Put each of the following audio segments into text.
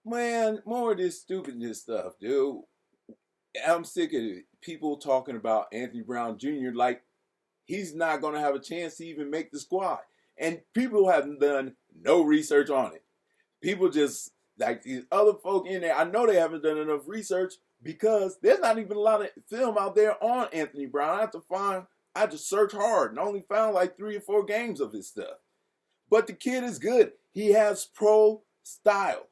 Man, more of this stupidness stuff, dude. I'm sick of people talking about Anthony Brown Jr. like he's not going to have a chance to even make the squad. And people have done no research on it. People just, like these other folk in there, I know they haven't done enough research because there's not even a lot of film out there on Anthony Brown. I had to search hard and only found like 3 or 4 games of his stuff. But the kid is good. He has pro style.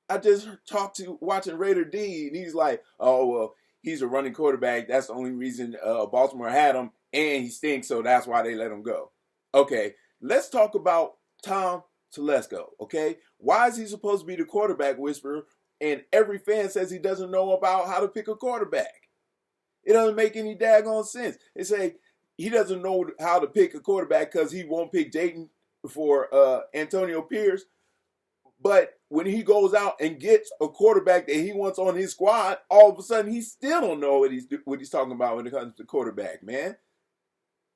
I just talked to watching Raider D, and he's like, "Oh well, he's a running quarterback. That's the only reason Baltimore had him, and he stinks, so that's why they let him go." Okay, let's talk about Tom Telesco. Okay, why is he supposed to be the quarterback whisperer, and every fan says he doesn't know about how to pick a quarterback? It doesn't make any daggone sense. They say he doesn't know how to pick a quarterback because he won't pick Dayton for Antonio Pierce. But when he goes out and gets a quarterback that he wants on his squad, all of a sudden he still don't know what he's talking about when it comes to quarterback, man.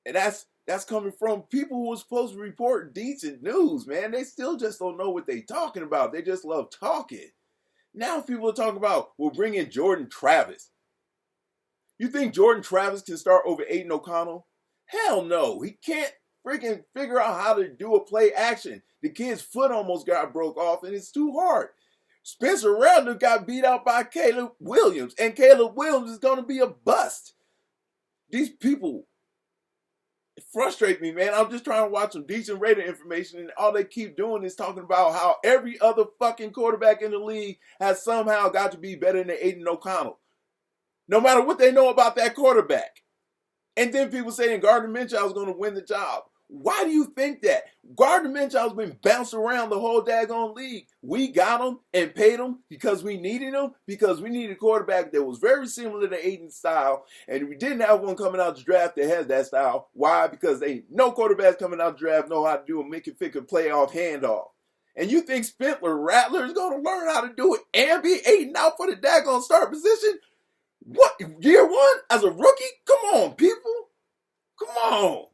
And that's coming from people who are supposed to report decent news, man. They still just don't know what they're talking about. They just love talking. Now people are talking about, we'll bring in Jordan Travis. You think Jordan Travis can start over Aiden O'Connell? Hell no. He can't freaking figure out how to do a play action. The kid's foot almost got broke off, and it's too hard. Spencer Rattler got beat out by Caleb Williams, and Caleb Williams is going to be a bust. These people frustrate me, man. I'm just trying to watch some decent Raider information, and all they keep doing is talking about how every other fucking quarterback in the league has somehow got to be better than Aiden O'Connell, no matter what they know about that quarterback. And then people saying Gardner Minshew is going to win the job. Why do you think that? Gardner Minshew's been bounced around the whole daggone league. We got him and paid him because we needed him, because we needed a quarterback that was very similar to Aiden's style, and we didn't have one coming out the draft that has that style. Why? Because they no quarterbacks coming out the draft know how to do a make it fit a playoff handoff. And you think Spencer Rattler is going to learn how to do it and be Aiden out for the daggone start position? What, year one as a rookie? Come on, people. Come on.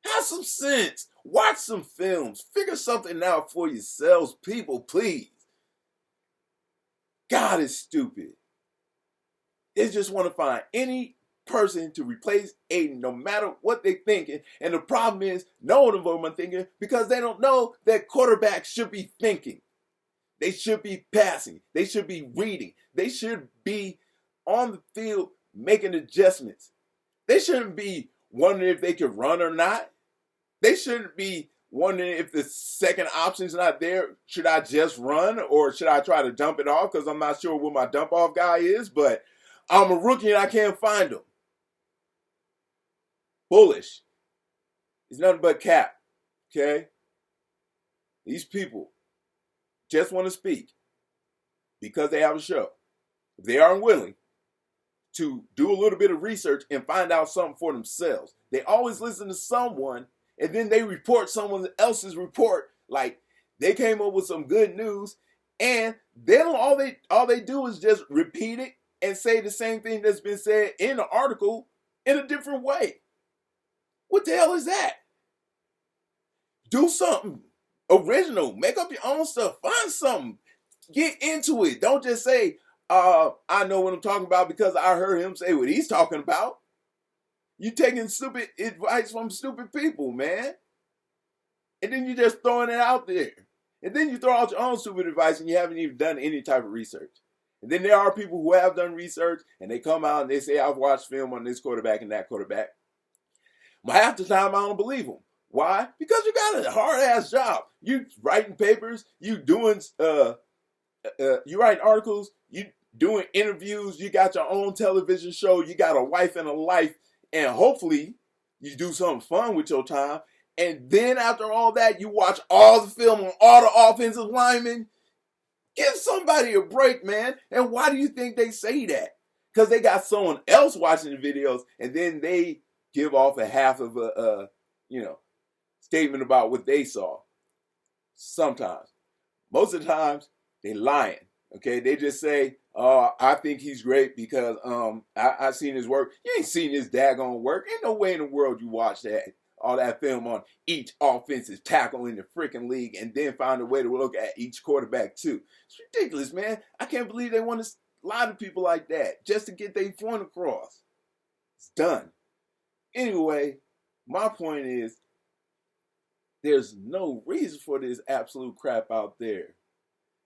Have some sense. Watch some films. Figure something out for yourselves, people, please. God is stupid. They just want to find any person to replace Aiden, no matter what they're thinking. And the problem is, none of them are thinking because they don't know that quarterbacks should be thinking. They should be passing. They should be reading. They should be on the field making adjustments. They shouldn't be wondering if they could run or not. They shouldn't be wondering if the second option's not there. Should I just run or should I try to dump it off? Because I'm not sure what my dump off guy is, but I'm a rookie and I can't find him. Bullish. It's nothing but cap. Okay? These people just want to speak because they have a show. If they aren't willing to do a little bit of research and find out something for themselves, they always listen to someone and then they report someone else's report like they came up with some good news, and then all they do is just repeat it and say the same thing that's been said in the article in a different way. What the hell is that? Do something original. Make up your own stuff. Find something. Get into it. Don't just say, I know what I'm talking about because I heard him say what he's talking about. You taking stupid advice from stupid people, man. And then you're just throwing it out there. And then you throw out your own stupid advice and you haven't even done any type of research. And then there are people who have done research and they come out and they say, I've watched film on this quarterback and that quarterback. But half the time I don't believe them. Why? Because you got a hard-ass job. You writing papers, you doing, you writing articles, you doing interviews, you got your own television show, you got a wife and a life, and hopefully you do something fun with your time. And then after all that, you watch all the film on all the offensive linemen. Give somebody a break, man. And why do you think they say that? Because they got someone else watching the videos, and then they give off a half of a statement about what they saw. Sometimes. Most of the times, they lying. Okay, they just say, I think he's great because I seen his work. You ain't seen his daggone work. Ain't no way in the world you watch that. all that film on each offensive tackle in the freaking league and then find a way to look at each quarterback too. It's ridiculous, man. I can't believe they want to lie to people like that just to get their point across. It's done. Anyway, my point is there's no reason for this absolute crap out there.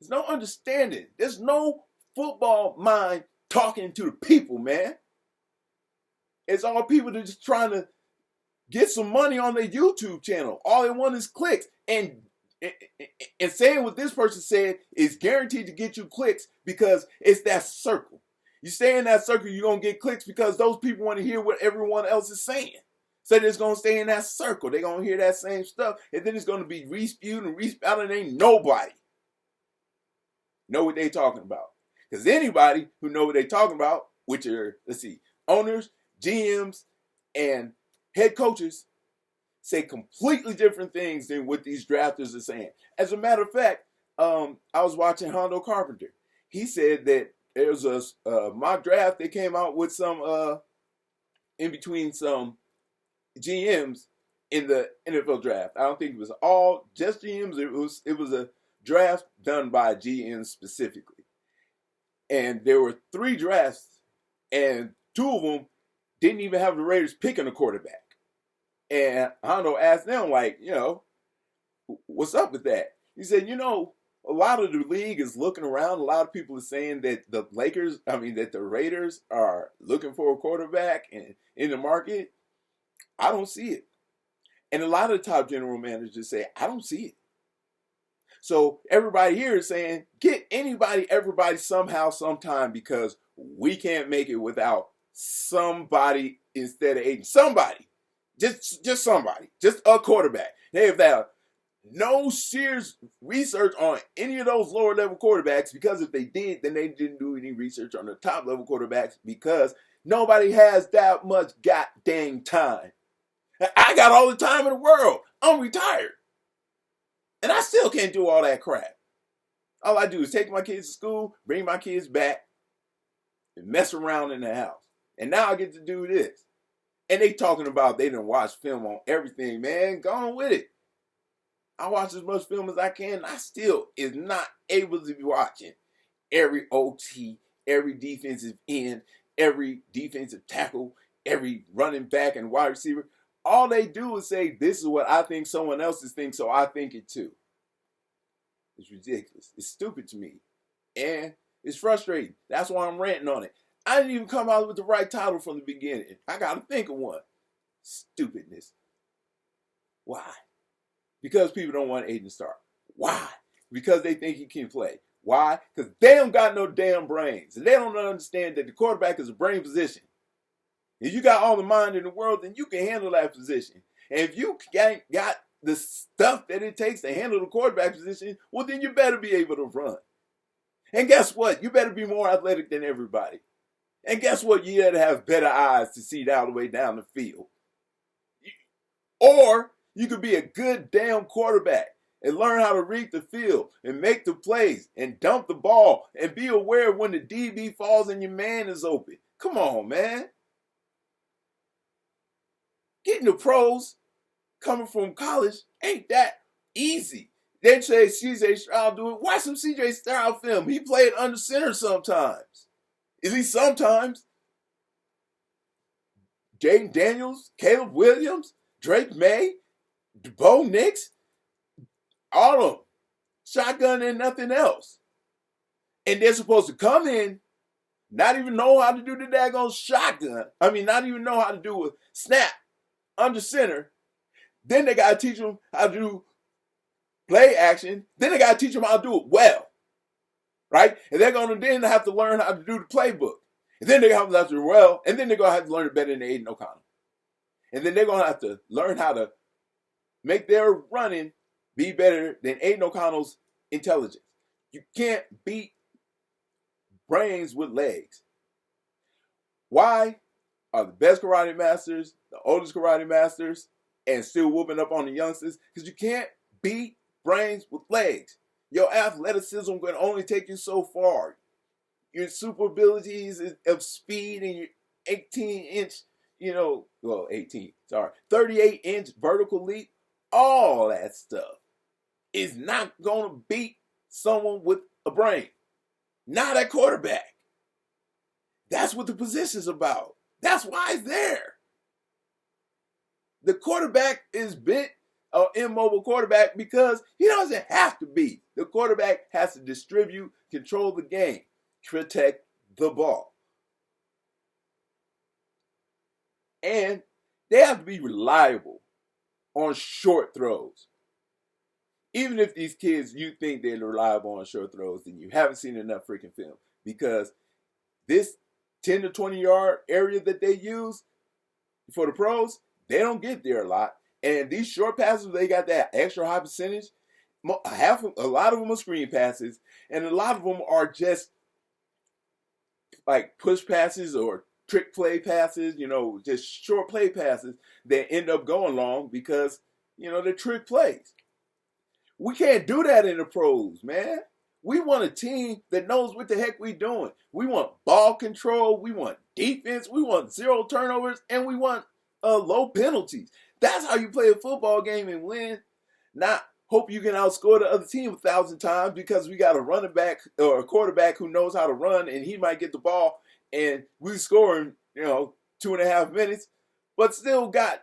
There's no understanding. There's no football mind talking to the people, man. It's all people that are just trying to get some money on their YouTube channel. All they want is clicks. And saying what this person said is guaranteed to get you clicks because it's that circle. You stay in that circle, you're going to get clicks because those people want to hear what everyone else is saying. So they're just going to stay in that circle. They're going to hear that same stuff. And then it's going to be re-spewed and re-spouted. And ain't nobody know what they talking about. Because anybody who know what they talking about, which are, owners, GMs, and head coaches, say completely different things than what these drafters are saying. As a matter of fact, I was watching Hondo Carpenter. He said that there was a mock draft. They came out with some, in between some GMs in the NFL draft. I don't think it was all just GMs. It was a draft done by GMs specifically. And there were 3 drafts, and 2 of them didn't even have the Raiders picking a quarterback. And Hondo asked them, like, what's up with that? He said, a lot of the league is looking around. A lot of people are saying that the Raiders are looking for a quarterback in the market. I don't see it. And a lot of the top general managers say, I don't see it. So everybody here is saying, get everybody somehow, sometime, because we can't make it without somebody instead of Aiden. Somebody. Just somebody. Just a quarterback. They have had no serious research on any of those lower level quarterbacks, because if they did, then they didn't do any research on the top level quarterbacks, because nobody has that much goddamn time. I got all the time in the world. I'm retired. And I still can't do all that crap. All I do is take my kids to school, bring my kids back, and mess around in the house. And now I get to do this. And they talking about they done watch film on everything, man. Go on with it. I watch as much film as I can. I still is not able to be watching every OT, every defensive end, every defensive tackle, every running back and wide receiver. All they do is say, this is what I think someone else is thinking, so I think it too. It's ridiculous. It's stupid to me. And it's frustrating. That's why I'm ranting on it. I didn't even come out with the right title from the beginning. I got to think of one. Stupidness. Why? Because people don't want Aiden to start. Why? Because they think he can play. Why? Because they don't got no damn brains. And they don't understand that the quarterback is a brain position. If you got all the mind in the world, then you can handle that position. And if you ain't got the stuff that it takes to handle the quarterback position, well, then you better be able to run. And guess what? You better be more athletic than everybody. And guess what? You better have better eyes to see all the way down the field. Or you could be a good damn quarterback and learn how to read the field and make the plays and dump the ball and be aware when the DB falls and your man is open. Come on, man. Getting the pros coming from college ain't that easy. They say C.J. Stroud do it. Watch some C.J. Stroud film. He played under center sometimes. At least sometimes. Jaden Daniels, Caleb Williams, Drake May, Bo Nix, all of them. Shotgun and nothing else. And they're supposed to come in, not even know how to do the daggone shotgun. Not even know how to do a snap under center. Then they got to teach them how to do play action. Then they got to teach them how to do it well. Right? And they're going to then have to learn how to do the playbook. And then they're going to have to do well. And then they're going to have to learn it better than Aiden O'Connell. And then they're going to have to learn how to make their running be better than Aiden O'Connell's intelligence. You can't beat brains with legs. Why are the best karate masters, the oldest karate masters, and still whooping up on the youngsters? Because you can't beat brains with legs. Your athleticism can only take you so far. Your super abilities of speed and your 18-inch well, 18, sorry, 38-inch vertical leap, all that stuff is not going to beat someone with a brain. Not at quarterback. That's what the position's about. That's why it's there. The quarterback is bent, an immobile quarterback, because he doesn't have to be. The quarterback has to distribute, control the game, protect the ball. And they have to be reliable on short throws. Even if these kids, you think they're reliable on short throws, then you haven't seen enough freaking film. Because this 10 to 20 yard area that they use for the pros, they don't get there a lot. And these short passes, they got that extra high percentage. A lot of them are screen passes, and a lot of them are just like push passes or trick play passes, just short play passes that end up going long because, they're trick plays. We can't do that in the pros, man. We want a team that knows what the heck we're doing. We want ball control. We want defense. We want 0 turnovers, and we want low penalties. That's how you play a football game and win. Not hope you can outscore the other team 1,000 times because we got a running back or a quarterback who knows how to run, and he might get the ball, and we score in 2.5 minutes, but still got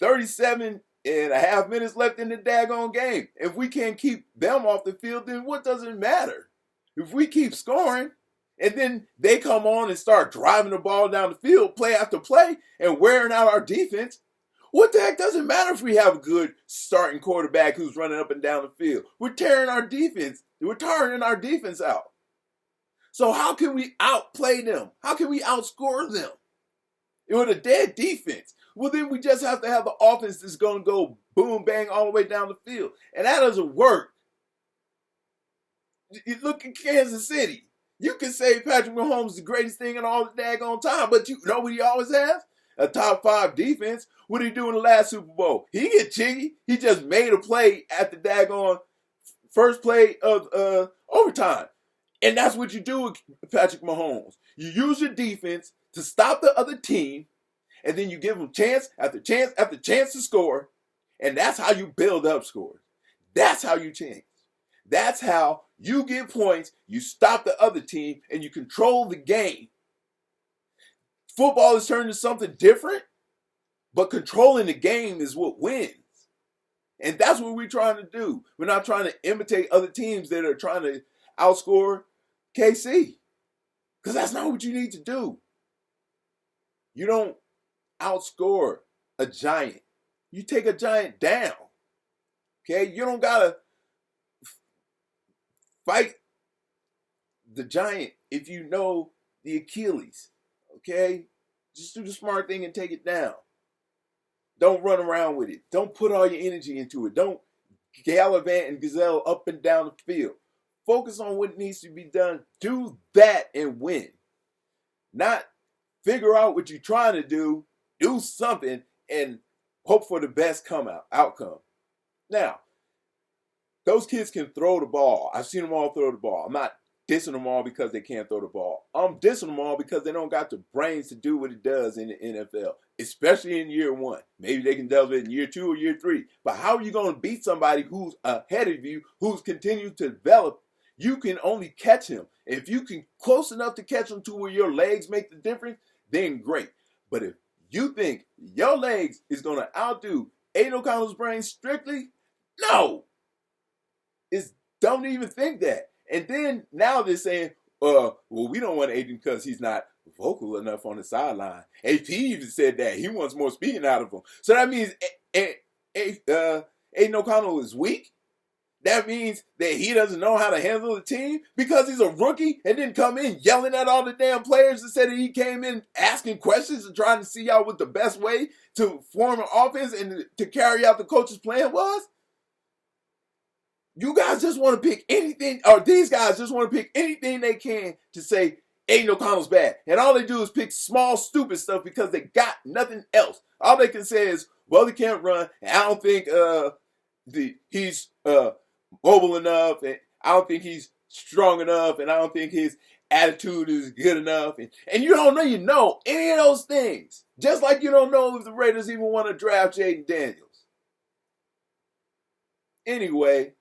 37.5 minutes left in the daggone game. If we can't keep them off the field, then what does it matter? If we keep scoring, and then they come on and start driving the ball down the field, play after play, and wearing out our defense, what the heck does it matter if we have a good starting quarterback who's running up and down the field? We're tearing our defense. We're tiring our defense out. So how can we outplay them? How can we outscore them? With a dead defense. Well, then we just have to have the offense that's going to go boom, bang all the way down the field. And that doesn't work. You look at Kansas City. You can say Patrick Mahomes is the greatest thing in all the daggone time, but you know what he always has? A top 5 defense. What did he do in the last Super Bowl? He get jiggy. He just made a play at the daggone first play of overtime. And that's what you do with Patrick Mahomes. You use your defense to stop the other team, and then you give them chance after chance after chance to score, and that's how you build up scores. That's how you change. That's how you get points, you stop the other team, and you control the game. Football is turned into something different, but controlling the game is what wins. And that's what we're trying to do. We're not trying to imitate other teams that are trying to outscore KC. Because that's not what you need to do. You don't outscore a giant. You take a giant down. Okay? You don't got to fight the giant if you know the Achilles. Okay? Just do the smart thing and take it down. Don't run around with it. Don't put all your energy into it. Don't gallivant and gazelle up and down the field. Focus on what needs to be done. Do that and win. Not figure out what you're trying to do something, and hope for the best outcome. Now, those kids can throw the ball. I've seen them all throw the ball. I'm not dissing them all because they can't throw the ball. I'm dissing them all because they don't got the brains to do what it does in the NFL, especially in year 1. Maybe they can develop it in year 2 or year 3. But how are you going to beat somebody who's ahead of you, who's continuing to develop? You can only catch him. If you can close enough to catch him to where your legs make the difference, then great. But if you think your legs is going to outdo Aiden O'Connell's brain strictly, no. Don't even think that. And then now they're saying, well, we don't want Aiden because he's not vocal enough on the sideline. AP even said that. He wants more speaking out of him. So that means Aiden O'Connell is weak? That means that he doesn't know how to handle the team because he's a rookie and didn't come in yelling at all the damn players instead of he came in asking questions and trying to see out what the best way to form an offense and to carry out the coach's plan was? You guys just want to pick anything, or these guys just want to pick anything they can to say Aiden O'Connell's bad. And all they do is pick small, stupid stuff because they got nothing else. All they can say is, well, he can't run, and I don't think he's mobile enough, and I don't think he's strong enough, and I don't think his attitude is good enough. And you don't know any of those things. Just like you don't know if the Raiders even want to draft Jaden Daniels. Anyway,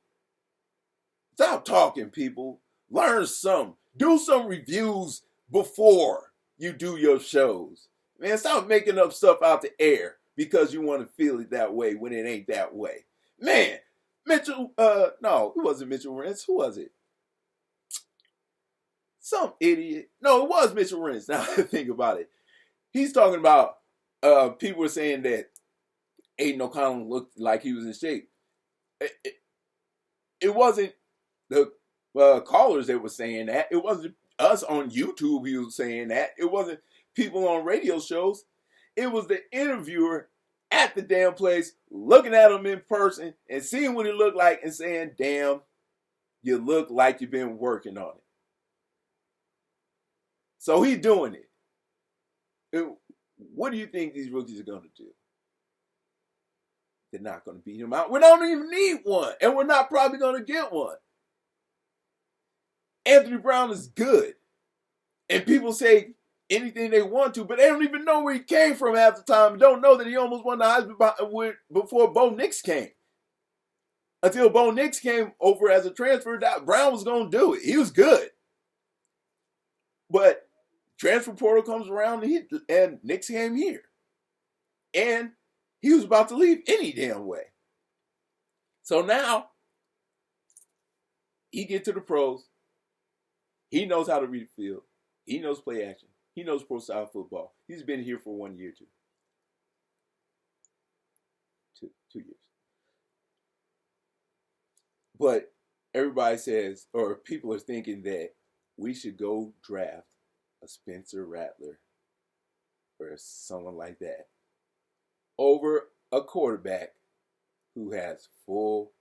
stop talking, people. Learn some. Do some reviews before you do your shows. Man, stop making up stuff out the air because you want to feel it that way when it ain't that way. Man, Mitchell, no, it wasn't Mitchell Rantz. Who was it? Some idiot. No, it was Mitchell Rantz. Now I think about it. He's talking about people were saying that Aiden O'Connell looked like he was in shape. It wasn't the callers that were saying that. It wasn't us on YouTube who was saying that. It wasn't people on radio shows. It was the interviewer at the damn place looking at him in person and seeing what he looked like and saying, damn, you look like you've been working on it. So he's doing it. What do you think these rookies are going to do? They're not going to beat him out. We don't even need one, and we're not probably going to get one. Anthony Brown is good, and people say anything they want to, but they don't even know where he came from half the time. Don't know that he almost won the Heisman before Bo Nix came. Until Bo Nix came over as a transfer, Brown was going to do it. He was good. But transfer portal comes around and Nix came here. And he was about to leave any damn way. So now, he gets to the pros. He knows how to read the field. He knows play action. He knows pro style football. He's been here for 1 year, two years. But everybody says, or people are thinking that we should go draft a Spencer Rattler or someone like that over a quarterback who has full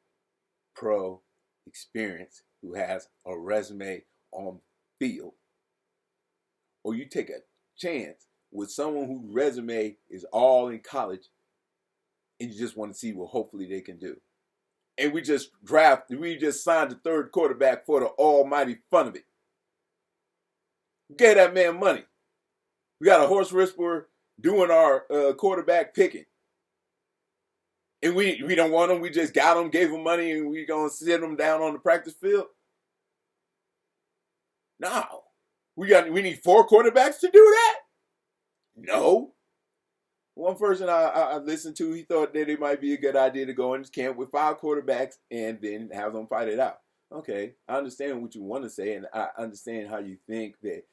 pro experience, who has a resume on field. Or you take a chance with someone whose resume is all in college and you just want to see what hopefully they can do. And we just signed the third quarterback for the almighty fun of it. We gave that man money. We got a horse whisperer doing our quarterback picking. And we don't want him. We just got him, gave him money, and we going to sit him down on the practice field? No. We need 4 quarterbacks to do that? No. One person I listened to, he thought that it might be a good idea to go in this camp with 5 quarterbacks and then have them fight it out. Okay, I understand what you want to say, and I understand how you think that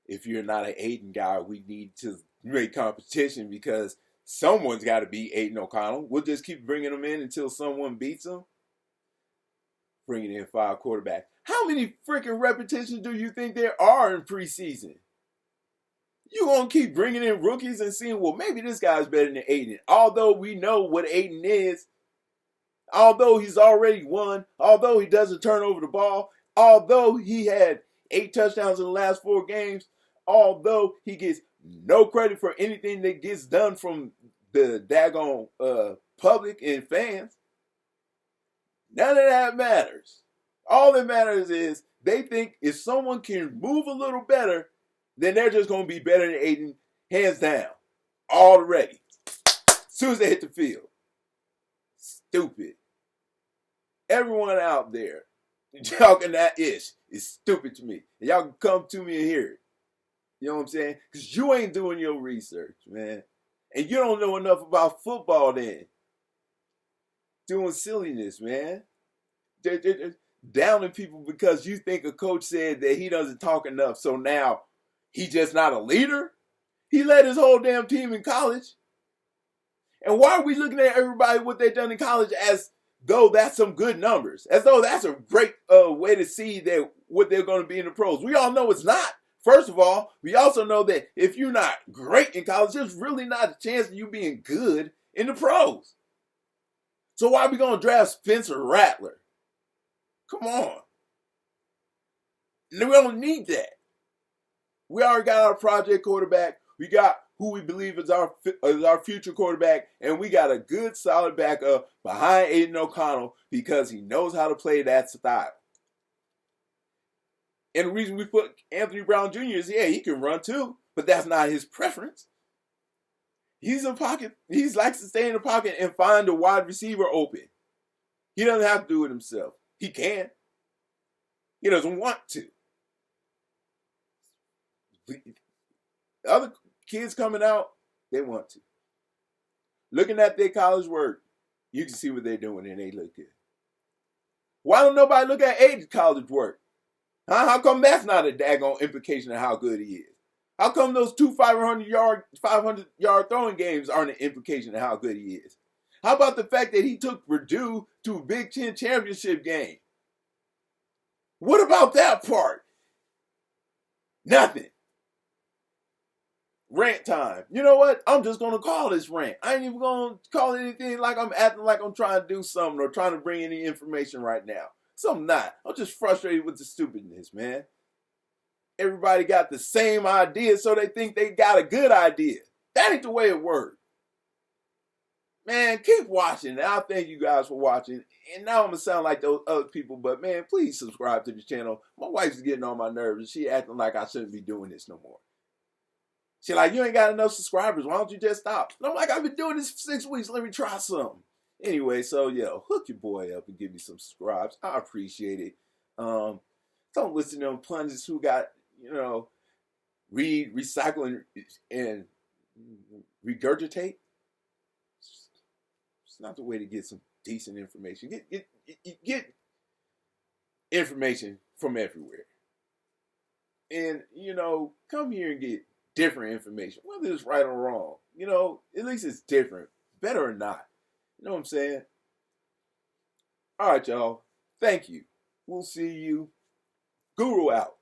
if you're not an Aiden guy, we need to make competition because someone's got to beat Aiden O'Connell. We'll just keep bringing them in until someone beats them. Bringing in 5 quarterbacks. How many freaking repetitions do you think there are in preseason? You're going to keep bringing in rookies and seeing, well, maybe this guy's better than Aiden. Although we know what Aiden is, although he's already won, although he doesn't turn over the ball, although he had 8 touchdowns in the last 4 games, although he gets no credit for anything that gets done from the daggone public and fans, none of that matters. All that matters is they think if someone can move a little better, then they're just going to be better than Aiden, hands down, already. As soon as they hit the field. Stupid. Everyone out there talking that ish is stupid to me. And y'all can come to me and hear it. You know what I'm saying? Because you ain't doing your research, man. And you don't know enough about football then. Doing silliness, man. They're downing people because you think a coach said that he doesn't talk enough, so now he's just not a leader? He led his whole damn team in college. And why are we looking at everybody what they've done in college as though that's some good numbers? As though that's a great way to see that what they're going to be in the pros. We all know it's not. First of all, we also know that if you're not great in college, there's really not a chance of you being good in the pros. So why are we going to draft Spencer Rattler? Come on. We don't need that. We already got our project quarterback. We got who we believe is our future quarterback. And we got a good, solid backup behind Aiden O'Connell because he knows how to play that style. And the reason we put Anthony Brown Jr. is, yeah, he can run too. But that's not his preference. He's a pocket. He likes to stay in the pocket and find a wide receiver open. He doesn't have to do it himself. He can. He doesn't want to. Other kids coming out, they want to. Looking at their college work, you can see what they're doing and they look good. Why don't nobody look at Aiden's college work? Huh? How come that's not a daggone implication of how good he is? How come those two 500-yard throwing games aren't an implication of how good he is? How about the fact that he took Purdue to a Big Ten championship game? What about that part? Nothing. Rant time. You know what? I'm just going to call this rant. I ain't even going to call it anything like I'm acting like I'm trying to do something or trying to bring any information right now. So I'm not. I'm just frustrated with the stupidness, man. Everybody got the same idea, so they think they got a good idea. That ain't the way it works. Man, keep watching. I thank you guys for watching. And now I'm going to sound like those other people, but man, please subscribe to the channel. My wife's getting on my nerves, and she acting like I shouldn't be doing this no more. She's like, you ain't got enough subscribers. Why don't you just stop? And I'm like, I've been doing this for 6 weeks. Let me try something. Anyway, so, hook your boy up and give me some subscribes. I appreciate it. Don't listen to them plungers who got, read, recycle, and regurgitate. It's not the way to get some decent information. Get information from everywhere. And, come here and get different information, whether it's right or wrong. At least it's different. Better or not. You know what I'm saying? All right, y'all. Thank you. We'll see you. Guru out.